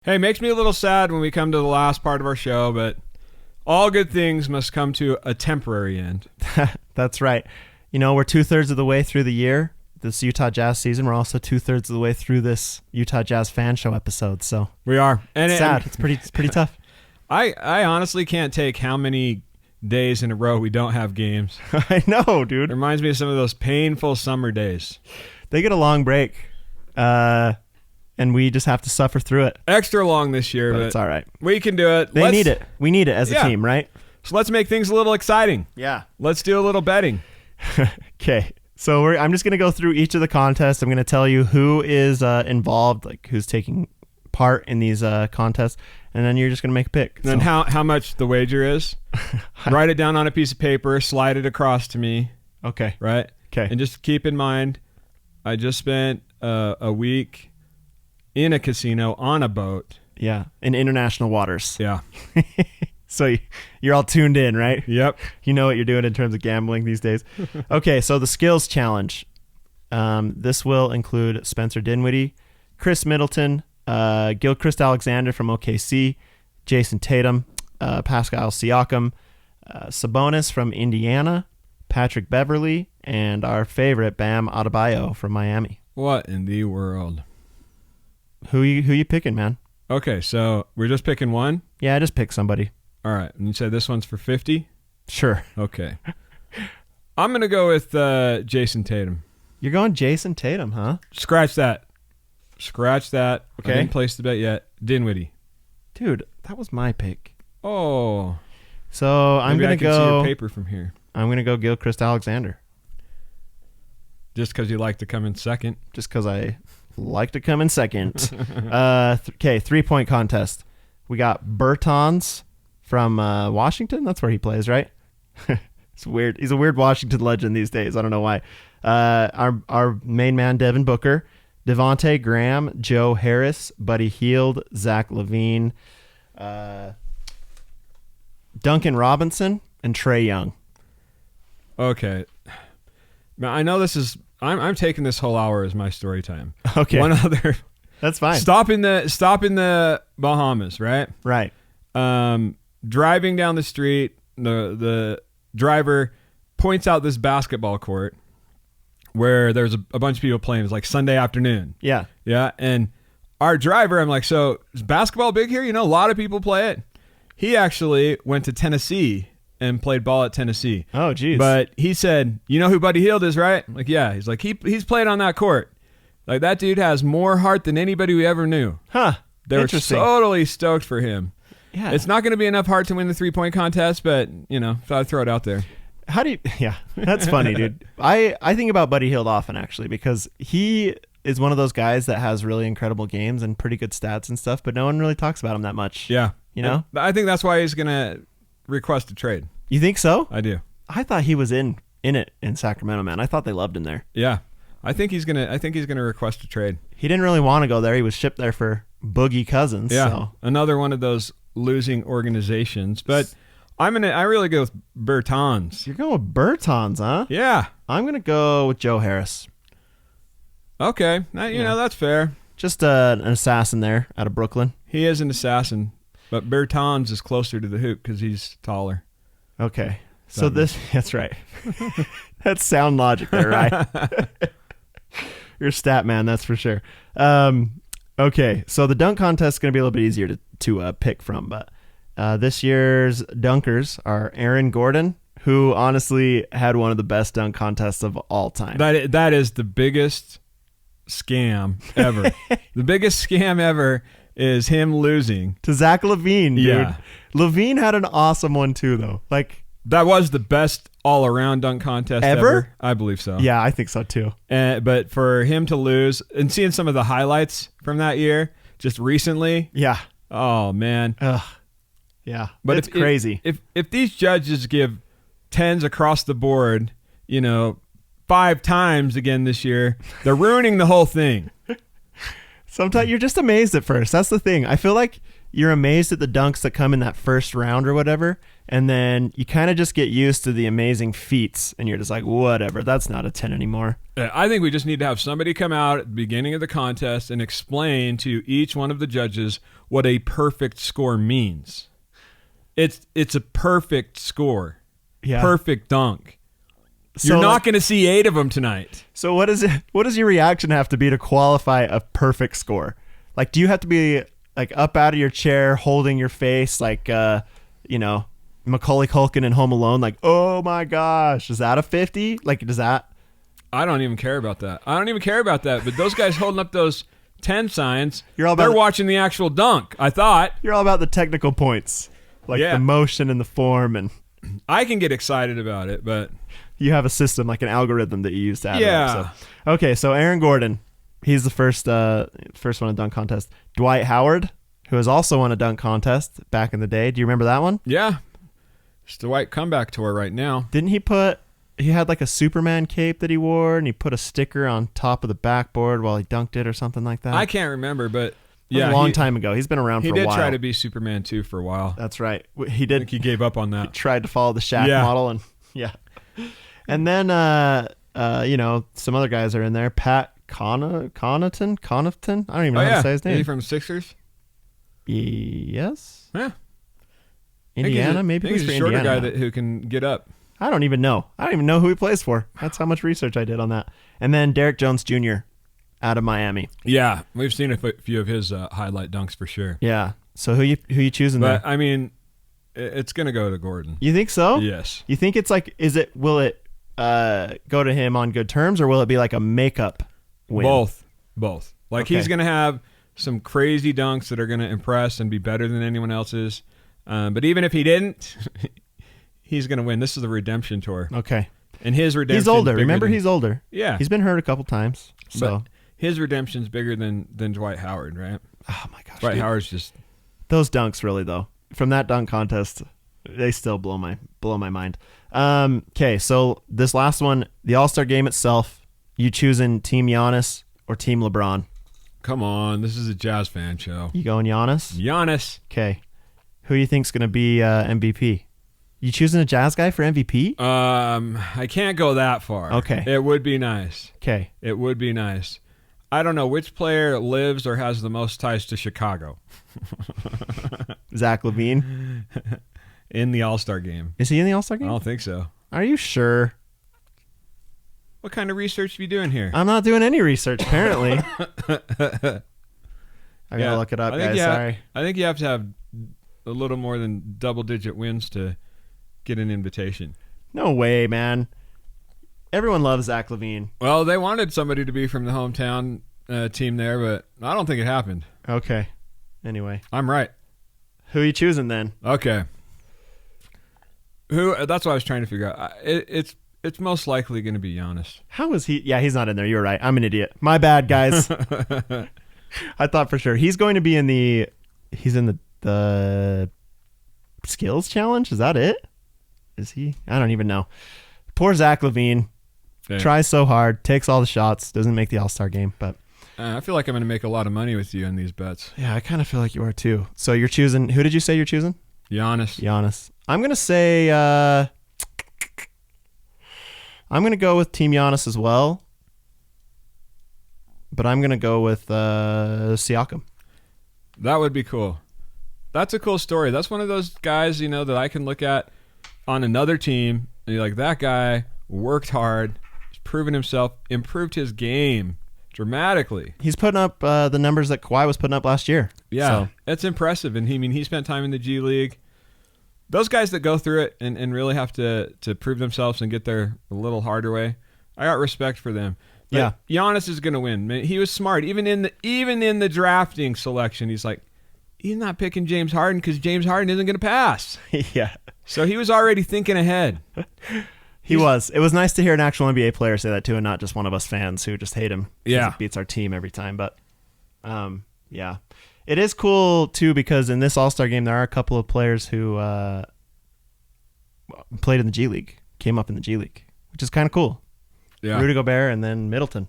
Hey, makes me a little sad when we come to the last part of our show, but all good things must come to a temporary end. That's right. You know, we're 2/3 of the way through the year, this Utah Jazz season. We're also 2/3 of the way through this Utah Jazz fan show episode. So we are. And sad. It's pretty tough. I honestly can't take how many days in a row we don't have games. I know, dude. It reminds me of some of those painful summer days. They get a long break, and we just have to suffer through it. Extra long this year, but it's all right. We can do it. They need it. We need it as a team, right? So let's make things a little exciting. Yeah. Let's do a little betting. Okay. So I'm just going to go through each of the contests. I'm going to tell you who is involved, like who's taking part in these contests, and then you're just going to make a pick. And then how much the wager is. Write it down on a piece of paper, slide it across to me. Okay. Right? Okay. And just keep in mind, I just spent a week in a casino on a boat. Yeah, in international waters. Yeah. So you're all tuned in, right? Yep. You know what you're doing in terms of gambling these days. Okay, so the skills challenge. This will include Spencer Dinwiddie, Chris Middleton, Gilchrist Alexander from OKC, Jason Tatum, Pascal Siakam, Sabonis from Indiana, Patrick Beverly, and our favorite Bam Adebayo from Miami. What in the world? Who you picking, man? Okay, so we're just picking one? Yeah, just pick somebody. All right. And you say this one's for 50? Sure. Okay. I'm going to go with Jason Tatum. You're going Jason Tatum, huh? Scratch that. Okay. I didn't place the bet yet. Dinwiddie. Dude, that was my pick. Oh. So I'm going to go. See your paper from here. I'm going to go Gilchrist Alexander. Just because you like to come in second. Just because I like to come in second. Okay, 3-point contest. We got Bertans from Washington. That's where he plays, right? It's weird. He's a weird Washington legend these days. I don't know why. Our main man, Devin Booker, Devontae Graham, Joe Harris, Buddy Hield, Zach LaVine, Duncan Robinson, and Trae Young. Okay. Now, I know this is... I'm taking this whole hour as my story time. Okay. One other... That's fine. Stop in the Bahamas, right? Right. Driving down the street, the driver points out this basketball court where there's a bunch of people playing. It's like Sunday afternoon. Yeah. Yeah. And our driver, I'm like, so is basketball big here? You know, a lot of people play it. He actually went to Tennessee and played ball at Tennessee. Oh, geez. But he said, you know who Buddy Hield is, right? I'm like, yeah. He's like, he's played on that court. Like, that dude has more heart than anybody we ever knew. Huh. They were totally stoked for him. Yeah. It's not going to be enough heart to win the 3-point contest, but, you know, so I'd throw it out there. Yeah, that's funny, dude. I think about Buddy Hield often, actually, because he is one of those guys that has really incredible games and pretty good stats and stuff, but no one really talks about him that much. Yeah. You know? And I think that's why he's going to request a trade. You think so? I do. I thought he was in it in Sacramento, man. I thought they loved him there. Yeah. I think he's gonna request a trade. He didn't really want to go there. He was shipped there for Boogie Cousins. Yeah, so. Another one of those losing organizations. But I really go with Bertans. You're going with Bertans, huh? Yeah, I'm gonna go with Joe Harris. Okay, you know that's fair. Just an assassin there out of Brooklyn. He is an assassin, but Bertans is closer to the hoop because he's taller. Okay, so that's right. That's sound logic there, right? You're a stat man, that's for sure. Okay, so the dunk contest is going to be a little bit easier to pick from, but this year's dunkers are Aaron Gordon, who honestly had one of the best dunk contests of all time. That is the biggest scam ever. The biggest scam ever is him losing to Zach LaVine, dude. Yeah. LaVine had an awesome one too, though. Like, that was the best all-around dunk contest ever. I believe so. Yeah, I think so too. But for him to lose, and seeing some of the highlights from that year just recently, yeah. Oh man. Yeah, but it's crazy. If these judges give 10s across the board, 5 times again this year, they're ruining the whole thing. Sometimes you're just amazed at first. That's the thing. I feel like you're amazed at the dunks that come in that first round or whatever, and then you kind of just get used to the amazing feats, and you're just like, whatever, that's not a 10 anymore. I think we just need to have somebody come out at the beginning of the contest and explain to each one of the judges what a perfect score means. It's a perfect score. Yeah. Perfect dunk. So, You're not going to see 8 of them tonight. So what does your reaction have to be to qualify a perfect score? Like, do you have to be like up out of your chair, holding your face, like Macaulay Culkin in Home Alone, like, oh my gosh, is that a 50? Like, does that? I don't even care about that. But those guys holding up those 10 signs, they're watching the actual dunk. I thought you're all about the technical points, like the motion and the form, and I can get excited about it, but you have a system, like an algorithm that you use to add it up. So. Okay, so Aaron Gordon, he's the first one in dunk contest. Dwight Howard, who has also won a dunk contest back in the day. Do you remember that one? Yeah. It's the Dwight comeback tour right now. Didn't he had like a Superman cape that he wore, and he put a sticker on top of the backboard while he dunked it or something like that? I can't remember, but a long time ago. He's been around for a while. He did try to be Superman too for a while. That's right. He did. I think he gave up on that. He tried to follow the Shaq model, and and then some other guys are in there. Pat Connaughton. I don't even know how to say his name. Is he from Sixers? Yes. Yeah. Indiana, maybe. He's a shorter guy who can get up. I don't even know. Who he plays for. That's how much research I did on that. And then Derek Jones Jr. out of Miami. Yeah, we've seen a few of his highlight dunks for sure. Yeah. So who you choosing there? I mean, it's gonna go to Gordon. You think so? Yes. You think it's like? Will it go to him on good terms, or will it be like a makeup win? Both. Like he's gonna have some crazy dunks that are gonna impress and be better than anyone else's. But even if he didn't, he's gonna win. This is the redemption tour. Okay. And his redemption. He's older. Remember, he's older. Yeah. He's been hurt a couple times. So but his redemption's bigger than Dwight Howard, right? Oh my gosh. Dwight Howard's just those dunks, really though. From that dunk contest, they still blow my mind. Okay, so this last one, the All-Star game itself, you choosing Team Giannis or Team LeBron? Come on, this is a Jazz fan show. You going Giannis? Giannis. Okay. Who you think's gonna be MVP? You choosing a Jazz guy for MVP? I can't go that far. Okay. It would be nice. Okay. It would be nice. I don't know which player lives or has the most ties to Chicago. Zach LaVine. In the All-Star game. Is he in the All-Star game? I don't think so. Are you sure? What kind of research are you doing here? I'm not doing any research, apparently. I gotta look it up, guys. Sorry. I think you have to have a little more than double-digit wins to get an invitation. No way, man. Everyone loves Zach LaVine. Well, they wanted somebody to be from the hometown team there, but I don't think it happened. Okay. Anyway. I'm right. Who are you choosing then? Okay. That's what I was trying to figure out. It's most likely going to be Giannis. How is he? Yeah, he's not in there. You're right. I'm an idiot. My bad, guys. I thought for sure. He's going to be in the skills challenge. Is that it? Is he? I don't even know. Poor Zach LaVine. Yeah. Tries so hard, takes all the shots, doesn't make the All-Star game, but I feel like I'm going to make a lot of money with you on these bets. Yeah, I kind of feel like you are too. So you're choosing, who did you say you're choosing? Giannis. I'm going to say, I'm going to go with Team Giannis as well, but I'm going to go with Siakam. That would be cool. That's a cool story. That's one of those guys, that I can look at on another team and you're like, that guy worked hard, he's proven himself, improved his game dramatically. He's putting up the numbers that Kawhi was putting up last year. Yeah, so. That's impressive. And he spent time in the G League. Those guys that go through it and really have to prove themselves and get there a little harder way, I got respect for them. But yeah, Giannis is going to win. Man, he was smart. Even in the drafting selection, he's like, he's not picking James Harden because James Harden isn't going to pass. Yeah. So he was already thinking ahead. He was. It was nice to hear an actual NBA player say that too, and not just one of us fans who just hate him. Yeah, he beats our team every time. But, yeah, it is cool too because in this All-Star game there are a couple of players who played in the G League, came up in the G League, which is kind of cool. Yeah, Rudy Gobert and then Middleton.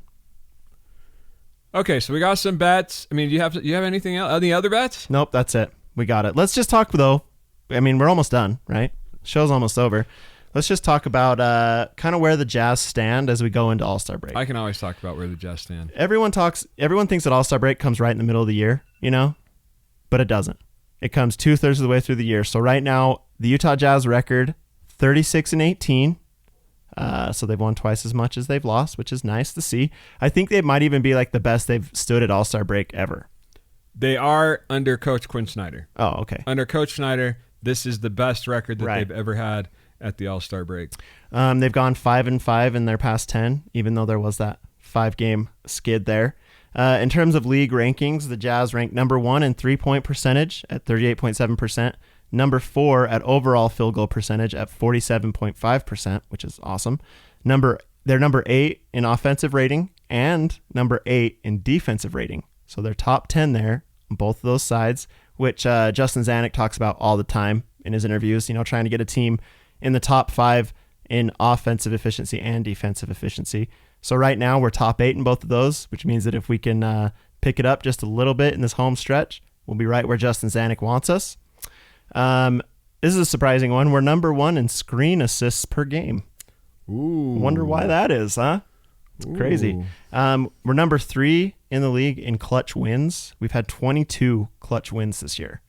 Okay, so we got some bets. I mean, do you have anything else? Any other bets? Nope, that's it. We got it. Let's just talk, though. I mean, we're almost done, right? Show's almost over. Let's just talk about kind of where the Jazz stand as we go into All-Star break. I can always talk about where the Jazz stand. Everyone thinks that All-Star break comes right in the middle of the year, but it doesn't. It comes 2/3 of the way through the year. So right now, the Utah Jazz record, 36-18. So they've won twice as much as they've lost, which is nice to see. I think they might even be like the best they've stood at All-Star break ever. They are under Coach Quinn Snyder. Oh, okay. Under Coach Snyder, this is the best record that Right. they've ever had at the All-Star break. They've gone 5-5 in their past 10, even though there was that 5-game skid there. In terms of league rankings, the Jazz ranked number 1 in three-point percentage at 38.7%, number 4 at overall field goal percentage at 47.5%, which is awesome. They're number 8 in offensive rating and number 8 in defensive rating. So they're top 10 there on both of those sides, which Justin Zanuck talks about all the time in his interviews, trying to get a team in the top 5 in offensive efficiency and defensive efficiency. So right now we're top 8 in both of those, which means that if we can pick it up just a little bit in this home stretch, we'll be right where Justin Zanuck wants us. This is a surprising one. We're number 1 in screen assists per game. Ooh. Wonder why that is, huh? It's crazy. We're number 3 in the league in clutch wins. We've had 22 clutch wins this year.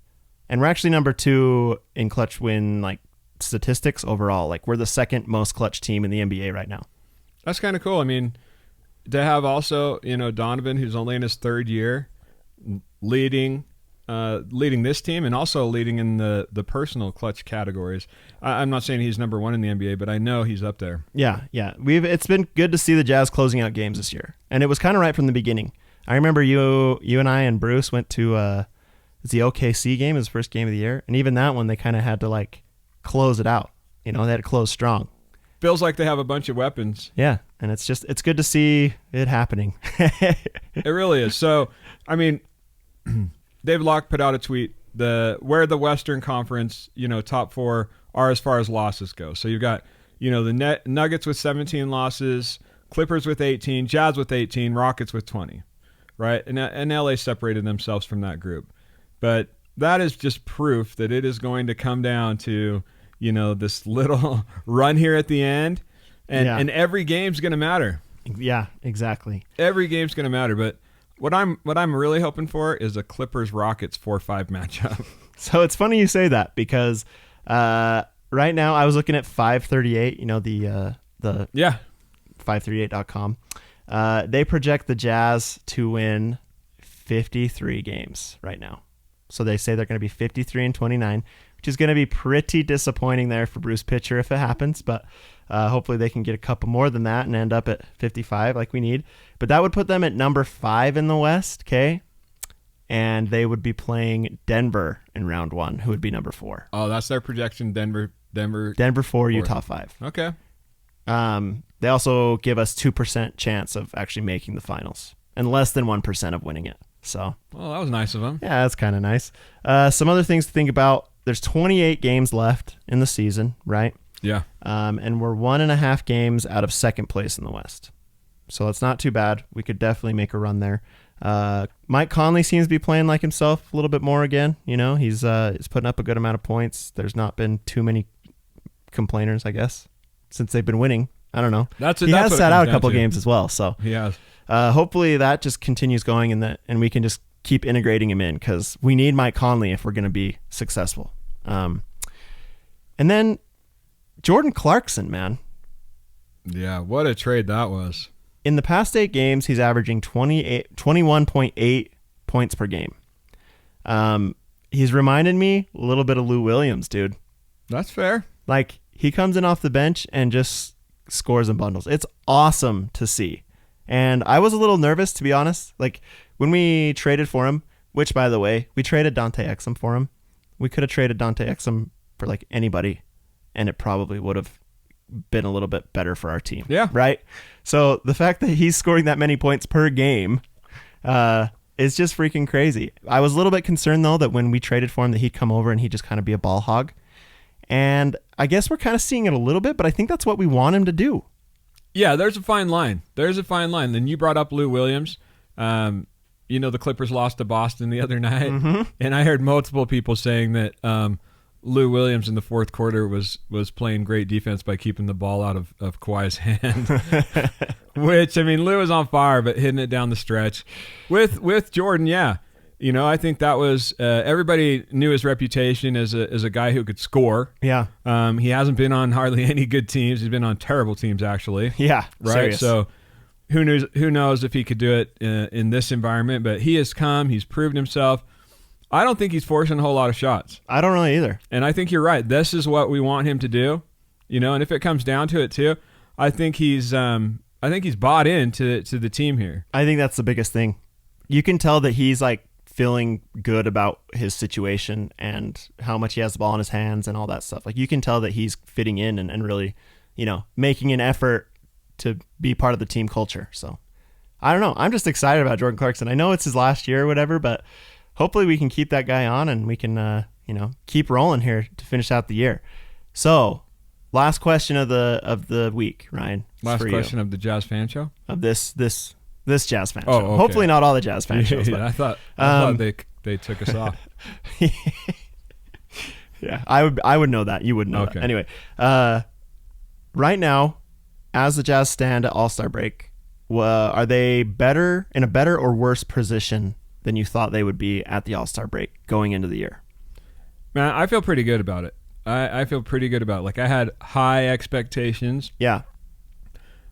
And we're actually number 2 in clutch win statistics overall. We're the second most clutch team in the NBA right now. That's kind of cool. I mean, to have also, Donovan, who's only in his 3rd year, leading this team and also leading in the personal clutch categories. I'm not saying he's number 1 in the NBA, but I know he's up there. Yeah. It's been good to see the Jazz closing out games this year, and it was kind of right from the beginning. I remember you and I and Bruce went to the OKC game, his first game of the year, and even that one they kind of had to close it out. They had to close strong. Feels like they have a bunch of weapons. Yeah, and it's good to see it happening. It really is. So, I mean, Dave Locke put out a tweet where the Western Conference, top 4 are as far as losses go. So you've got, the Nuggets with 17 losses, Clippers with 18, Jazz with 18, Rockets with 20, right? And LA separated themselves from that group. But that is just proof that it is going to come down to, this little run here at the end, and every game's going to matter. Yeah, exactly. Every game's going to matter, but what I'm really hoping for is a Clippers-Rockets 4-5 matchup. So it's funny you say that because right now I was looking at 538, the 538.com. They project the Jazz to win 53 games right now. So they say they're going to be 53-29, which is going to be pretty disappointing there for Bruce Pitcher if it happens, but hopefully they can get a couple more than that and end up at 55 like we need. But that would put them at number 5 in the West, okay? And they would be playing Denver in round 1, who would be number 4. Oh, that's their projection, Denver 4, Utah 5. Okay. They also give us 2% chance of actually making the finals and less than 1% of winning it. So, well, that was nice of them. Yeah, that's kind of nice. Some other things to think about. There's 28 games left in the season, right? Yeah. And we're 1.5 games out of second place in the West. So it's not too bad. We could definitely make a run there. Mike Conley seems to be playing like himself a little bit more again. He's putting up a good amount of points. There's not been too many complainers, I guess, since they've been winning. I don't know. He has sat out a couple games as well. So he has. Hopefully that just continues going and we can just keep integrating him in because we need Mike Conley if we're going to be successful. And then Jordan Clarkson, man. Yeah, what a trade that was. In the past 8 games, he's averaging 21.8 points per game. He's reminded me a little bit of Lou Williams, dude. That's fair. He comes in off the bench and just scores in bundles. It's awesome to see. And I was a little nervous, to be honest. When we traded for him, which, by the way, we traded Dante Exum for him. We could have traded Dante Exum for anybody, and it probably would have been a little bit better for our team. Yeah. Right? So the fact that he's scoring that many points per game is just freaking crazy. I was a little bit concerned, though, that when we traded for him that he'd come over and he'd just kind of be a ball hog. And I guess we're kind of seeing it a little bit, but I think that's what we want him to do. Yeah, there's a fine line. Then you brought up Lou Williams. The Clippers lost to Boston the other night, Mm-hmm. and I heard multiple people saying that Lou Williams in the fourth quarter was playing great defense by keeping the ball out of Kawhi's hand. Which, I mean, Lou was on fire, but hitting it down the stretch. With Jordan, yeah. I think that was everybody knew his reputation as a guy who could score. Yeah. He hasn't been on hardly any good teams. He's been on terrible teams, actually. Yeah. Right. Serious. So who knows if he could do it in this environment? But he has come. He's proved himself. I don't think he's forcing a whole lot of shots. I don't really either. And I think you're right. This is what we want him to do. And if it comes down to it too, I think he's bought into the team here. I think that's the biggest thing. You can tell that he's like feeling good about his situation and how much he has the ball in his hands and all that stuff. Like you can tell that he's fitting in and really, making an effort to be part of the team culture. So I don't know. I'm just excited about Jordan Clarkson. I know it's his last year or whatever, but hopefully we can keep that guy on and we can, keep rolling here to finish out the year. So last question of the week, Ryan. Last question of the Jazz Fan Show? Of this Jazz Fan Show. Okay. Hopefully not all the Jazz Fan shows. Yeah, but, I thought they took us off. Yeah, I would know that. You would know Okay. that. Anyway, right now, as the Jazz stand at All-Star break, are they in a better or worse position than you thought they would be at the All-Star break going into the year? Man, I feel pretty good about it. I feel pretty good about it. Like I had high expectations. Yeah.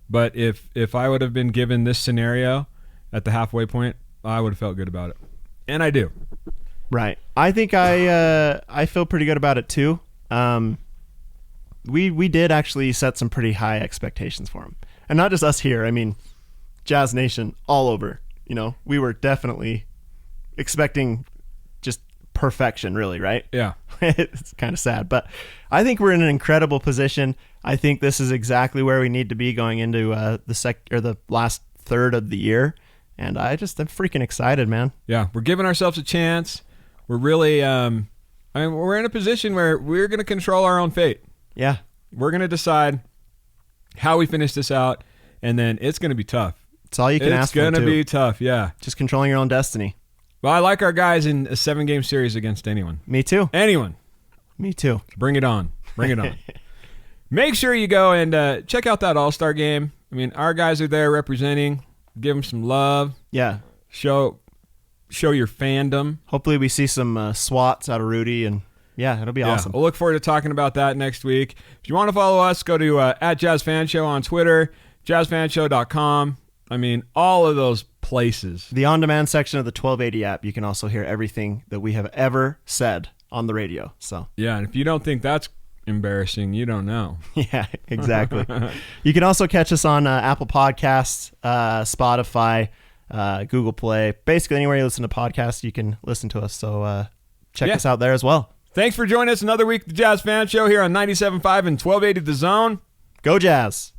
But if I would have been given this scenario at the halfway point, I would have felt good about it. And I do. Right. I think I feel pretty good about it too. We did actually set some pretty high expectations for him. And not just us here. I mean, Jazz Nation all over. We were definitely expecting just perfection, really, right? Yeah. It's kind of sad, but I think we're in an incredible position. I think this is exactly where we need to be going into the last third of the year, and I'm freaking excited, man. Yeah, we're giving ourselves a chance. We're really, we're in a position where we're going to control our own fate. Yeah, we're going to decide how we finish this out, and then it's going to be tough. It's all you can ask for. It's going to be tough, yeah. Just controlling your own destiny. Well, I like our guys in a 7-game series against anyone. Me too. Anyone. Me too. Bring it on. Bring it on. Make sure you go and check out that All-Star game. I mean, our guys are there representing. Give them some love. Yeah. Show your fandom. Hopefully we see some swats out of Rudy, and yeah, it'll be awesome. We'll look forward to talking about that next week. If you want to follow us, go to @JazzFanShow on Twitter, jazzfanshow.com. I mean, all of those places. The on-demand section of the 1280 app, you can also hear everything that we have ever said on the radio. So yeah, and if you don't think that's embarrassing, you don't know. Yeah, exactly. You can also catch us on Apple Podcasts, Spotify, Google Play. Basically, anywhere you listen to podcasts, you can listen to us. So check us out there as well. Thanks for joining us another week, the Jazz Fan Show here on 97.5 and 1280 The Zone. Go Jazz!